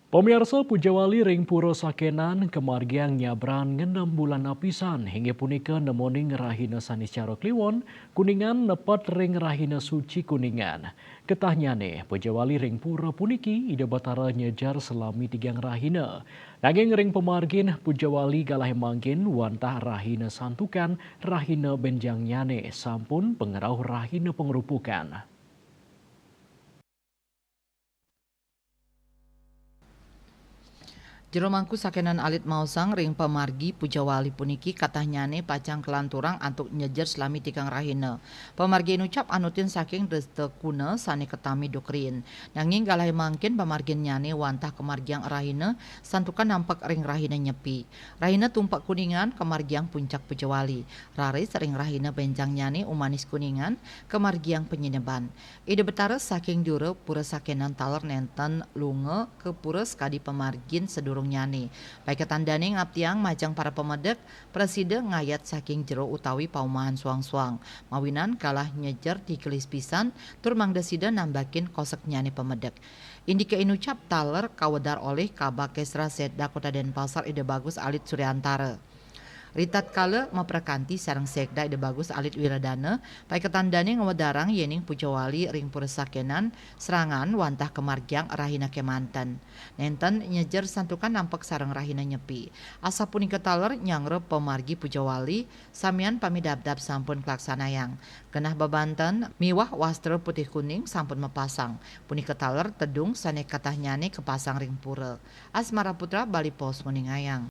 Pemirsa Pujawali ring puro sakenan kemargiang nyabran ngendam bulan apisan hingga punika nemoning rahina saniscara kliwon kuningan nepat ring rahina suci kuningan. Ketahnyane Pujawali ring puro puniki ida batara nyejar selami tigang rahina. Nanging ring pemargin Pujawali galah mangkin wantah rahina santukan rahina benjang nyane sampun pengerau rahina pengerupukan. Jero mangku sakenan alit mausang ring pemargi Pujawali puniki katahnyane pacang kelanturang antuk nyejer selami tikang rahina. Pemargi nucap anutin saking deste kuna sane ketami dokrin. Nanging galai mangkin pemargin nyane wantah kemargiang rahina santukan nampak ring rahina nyepi. Rahina tumpak kuningan kemargiang puncak Pujawali. Rare sering rahina benjang nyane umanis kuningan kemargiang penyeneban. Ide betara saking dure pura sakenan taler nenten lunge ke pura skadi pemargin sedurung nyane. Baik ketandane ngaptiang majang para pemedek presiden ngayat saking jero utawi paumahan suang-suang. Mawinan kalah nyejer di kelis pisan tur mangdesida nambakin kosek nyane pemedek. Indike inucap taler kawedar oleh Kabakes Raset Dakota Denpasar ide bagus alit Suryantara. Ritat kala maprakanti sareng sekda ide bagus alit wiradana pai ketandane ngawedarang yening Pujawali ring puresakenan serangan wantah kemargiang rahina kemanten. Nenten nyejer santukan nampak sareng rahina nyepi. Asa punika taler nyangre pemargi Pujawali samian pamidabdab sampun klaksanayang. Genah babanten miwah wastra putih kuning sampun mepasang. Punika taler tedung sane katahnyane kepasang ring pura. Asmara Putra Bali Pos Kuningayang.